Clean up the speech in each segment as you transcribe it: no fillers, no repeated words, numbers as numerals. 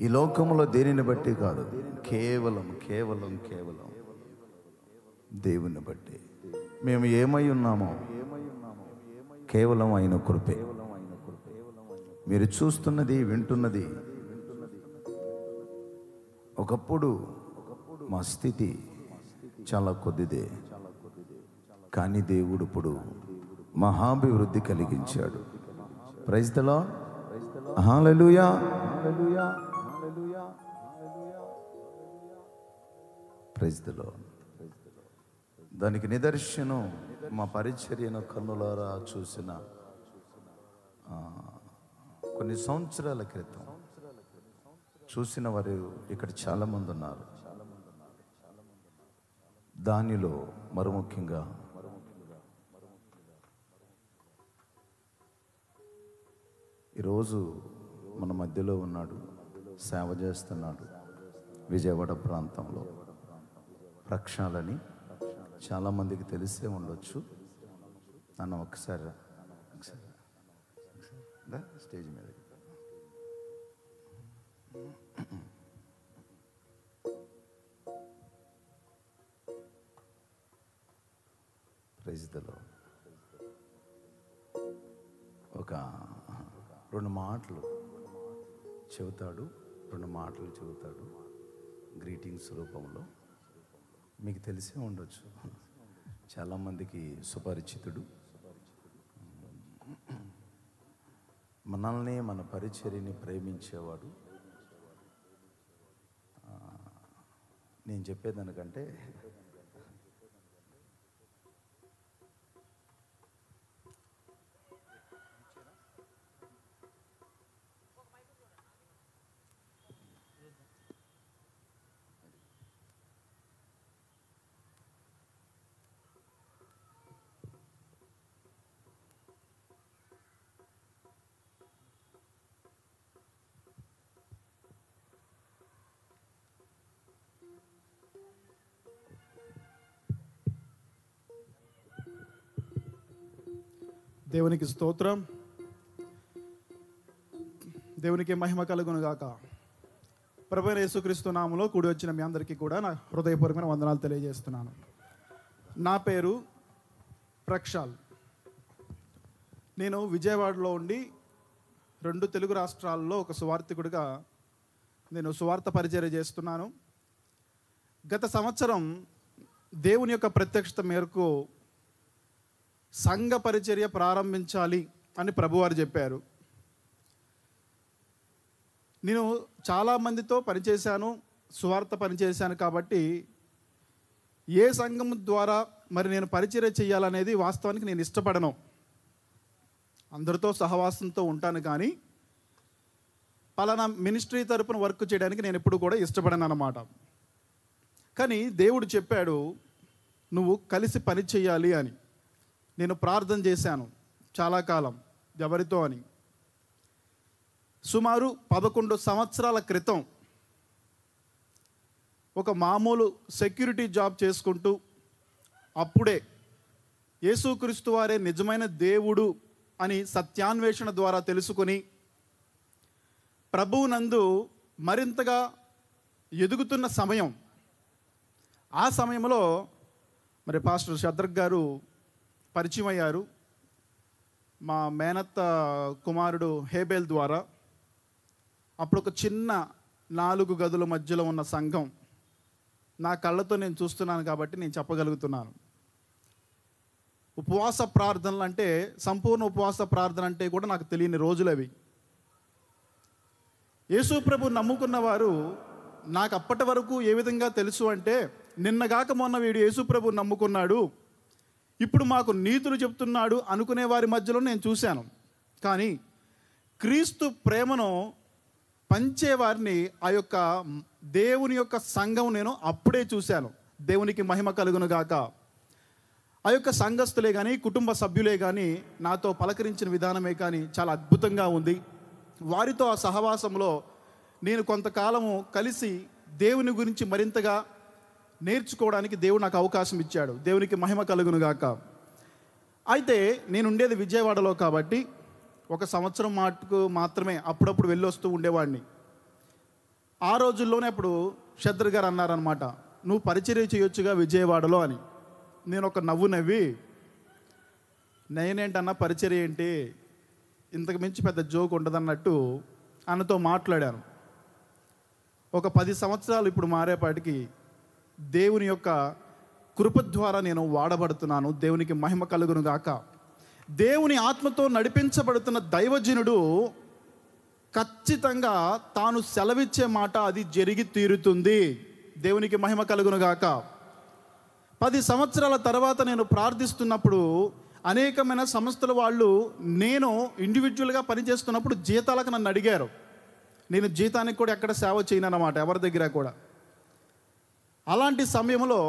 ఈ లోకంలో దేనిని బట్టి కాదు, కేవలం కేవలం కేవలం దేవుని బట్టి. మేము ఏమై ఉన్నామో కేవలం ఆయన కృపే. మీరు చూస్తున్నది, వింటున్నది ఒకప్పుడు మా స్థితి చాలా కొద్దిదే, కానీ దేవుడు ఇప్పుడు మహాభివృద్ధి కలిగించాడు. Praise the Lord, hallelujah. Praise the Lord. దానికి నిదర్శనం మా పరిచర్యను కన్నులారా చూసిన కొన్ని సంవత్సరాల క్రితం చూసిన వారు ఇక్కడ చాలామంది ఉన్నారు. దానిలో మరి ముఖ్యంగా ఈరోజు మన మధ్యలో ఉన్నాడు, సేవ చేస్తున్నాడు. విజయవాడ ప్రాంతంలో ప్రక్షాళని చాలామందికి తెలిసే ఉండొచ్చు. నన్ను ఒకసారి స్టేజ్ మీద ప్రైజ్ ది లార్డ్. ఒక రెండు మాటలు చెబుతాడు గ్రీటింగ్స్ రూపంలో. మీకు తెలిసే ఉండొచ్చు, చాలామందికి సుపరిచితుడు. మనల్ని, మన పరిచర్యని ప్రేమించేవాడు. నేను చెప్పేదానికంటే దేవునికి స్తోత్రం, దేవునికి మహిమ కలుగును గాక. ప్రభువైన యేసుక్రీస్తు నామములో కూడి వచ్చిన మీ అందరికీ కూడా నా హృదయపూర్వకమైన వందనాలు తెలియజేస్తున్నాను. నా పేరు ప్రక్షాల్. నేను విజయవాడలో ఉండి 2 తెలుగు రాష్ట్రాల్లో ఒక సువార్థికుడిగా నేను సువార్త పరిచర్య చేస్తున్నాను. గత సంవత్సరం దేవుని యొక్క ప్రత్యక్షత మేరకు సంఘ పరిచర్య ప్రారంభించాలి అని ప్రభువారు చెప్పారు. నేను చాలామందితో పనిచేశాను, సువార్త పనిచేశాను. కాబట్టి ఏ సంఘం ద్వారా మరి నేను పరిచర్య చేయాలనేది వాస్తవానికి నేను ఇష్టపడను. అందరితో సహవాసంతో ఉంటాను, కానీ పలానా మినిస్ట్రీ తరపున వర్క్ చేయడానికి నేను ఎప్పుడు కూడా ఇష్టపడను అన్నమాట. కానీ దేవుడు చెప్పాడు, నువ్వు కలిసి పని చేయాలి అని. నేను ప్రార్థన చేశాను చాలా కాలం, ఎవరితో అని. సుమారు 11 సంవత్సరాల క్రితం ఒక మామూలు సెక్యూరిటీ జాబ్ చేసుకుంటూ, అప్పుడే యేసుక్రీస్తు వారే నిజమైన దేవుడు అని సత్యాన్వేషణ ద్వారా తెలుసుకొని ప్రభువునందు మరింతగా ఎదుగుతున్న సమయం. ఆ సమయంలో మరి పాస్టర్ శద్రక్ గారు పరిచయం అయ్యారు, మా మేనత్త కుమారుడు హేబేల్ ద్వారా. అప్పుడు ఒక చిన్న 4 గదుల మధ్యలో ఉన్న సంఘం నా కళ్ళతో నేను చూస్తున్నాను కాబట్టి నేను చెప్పగలుగుతున్నాను. ఉపవాస ప్రార్థనలు అంటే, సంపూర్ణ ఉపవాస ప్రార్థన అంటే కూడా నాకు తెలియని రోజులు అవి. యేసు ప్రభు నమ్ముకున్న వారు నాకు అప్పటి వరకు ఏ విధంగా తెలుసు అంటే, నిన్నగాక మొన్న వీడు యేసు ప్రభు నమ్ముకున్నాడు, ఇప్పుడు మాకు నీతులు చెప్తున్నాడు అనుకునే వారి మధ్యలో నేను చూశాను. కానీ క్రీస్తు ప్రేమను పంచేవారిని, ఆ యొక్క దేవుని యొక్క సంఘం నేను అప్పుడే చూశాను. దేవునికి మహిమ కలుగును గాక. ఆ యొక్క సంఘస్థులే కానీ, కుటుంబ సభ్యులే కానీ నాతో పలకరించిన విధానమే కానీ చాలా అద్భుతంగా ఉంది. వారితో ఆ సహవాసంలో నేను కొంతకాలము కలిసి దేవుని గురించి మరింతగా నేర్చుకోవడానికి దేవుడు నాకు అవకాశం ఇచ్చాడు. దేవునికి మహిమ కలుగును గాక. అయితే నేను ఉండేది విజయవాడలో కాబట్టి 1 సంవత్సరం మాటకు మాత్రమే అప్పుడప్పుడు వెళ్ళొస్తూ ఉండేవాడిని. ఆ రోజుల్లోనే అప్పుడు షద్దర్ గారు అన్నారనమాట, నువ్వు పరిచర్య చేయొచ్చుగా విజయవాడలో అని. నేను ఒక నవ్వు నవ్వి, నేనేంటన్నా పరిచర్య ఏంటి, ఇంతకు మించి పెద్ద జోక్ ఉండదన్నట్టు అన్నతో మాట్లాడాను. ఒక 10 సంవత్సరాలు ఇప్పుడు మారేపాటికి దేవుని యొక్క కృప ద్వారా నేను వాడబడుతున్నాను. దేవునికి మహిమ కలుగును గాక. దేవుని ఆత్మతో నడిపించబడుతున్న దైవజనుడు ఖచ్చితంగా తాను సెలవిచ్చే మాట అది జరిగి తీరుతుంది. దేవునికి మహిమ కలుగును గాక. 10 సంవత్సరాల తర్వాత నేను ప్రార్థిస్తున్నప్పుడు అనేకమైన సంస్థల వాళ్ళు నేను ఇండివిజువల్గా పనిచేస్తున్నప్పుడు జీతాలకు నన్ను అడిగారు. నేను జీతానికి కూడా ఎక్కడ సేవ చేయనన్నమాట, ఎవరి దగ్గర కూడా. అలాంటి సమయంలో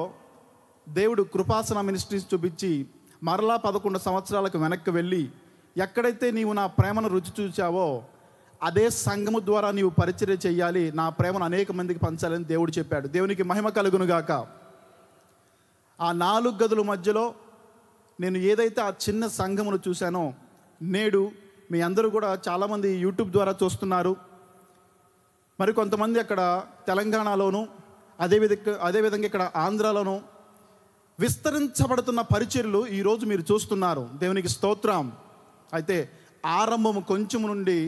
దేవుడు కృపాసన మినిస్ట్రీస్ చూపించి మరలా 11 సంవత్సరాలకు వెనక్కి వెళ్ళి, ఎక్కడైతే నీవు నా ప్రేమను రుచి చూచావో అదే సంఘము ద్వారా నీవు పరిచర్య చేయాలి, నా ప్రేమను అనేక మందికి పంచాలని దేవుడు చెప్పాడు. దేవునికి మహిమ కలుగునుగాక. ఆ 4 గదుల మధ్యలో నేను ఏదైతే ఆ చిన్న సంఘమును చూశానో, నేడు మీ అందరూ కూడా చాలామంది యూట్యూబ్ ద్వారా చూస్తున్నారు. మరి కొంతమంది అక్కడ తెలంగాణలోను, అదేవిధంగా ఇక్కడ ఆంధ్రాలోను విస్తరించబడుతున్న పరిచర్యలు ఈరోజు మీరు చూస్తున్నారు. దేవునికి స్తోత్రం. అయితే ఆరంభము కొంచెం నుండి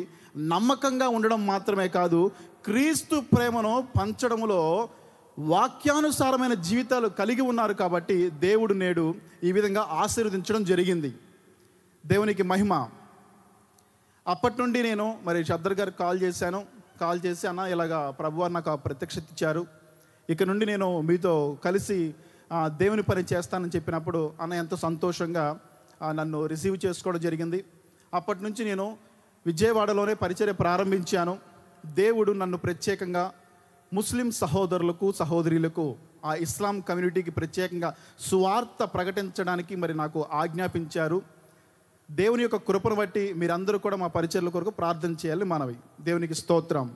నమ్మకంగా ఉండడం మాత్రమే కాదు, క్రీస్తు ప్రేమను పంచడంలో వాక్యానుసారమైన జీవితాలు కలిగి ఉన్నారు. కాబట్టి దేవుడు నేడు ఈ విధంగా ఆశీర్వదించడం జరిగింది. దేవునికి మహిమ. అప్పటి నుండి నేను మరి షద్దర్ గారికి కాల్ చేసి అన్న ఇలాగా ప్రభువారు నాకు ప్రత్యక్షత ఇచ్చారు, ఇక నుండి నేను మీతో కలిసి దేవుని పని చేస్తానని చెప్పినప్పుడు అన్న ఎంతో సంతోషంగా నన్ను రిసీవ్ చేసుకోవడం జరిగింది. అప్పటి నుంచి నేను విజయవాడలోనే పరిచర్య ప్రారంభించాను. దేవుడు నన్ను ప్రత్యేకంగా ముస్లిం సహోదరులకు సహోదరులకు ఆ ఇస్లాం కమ్యూనిటీకి ప్రత్యేకంగా సువార్త ప్రకటించడానికి మరి నాకు ఆజ్ఞాపించారు. దేవుని యొక్క కృపను బట్టి మీరందరూ కూడా మా పరిచర్యల కొరకు ప్రార్థన చేయాలి మనవి. దేవునికి స్తోత్రం.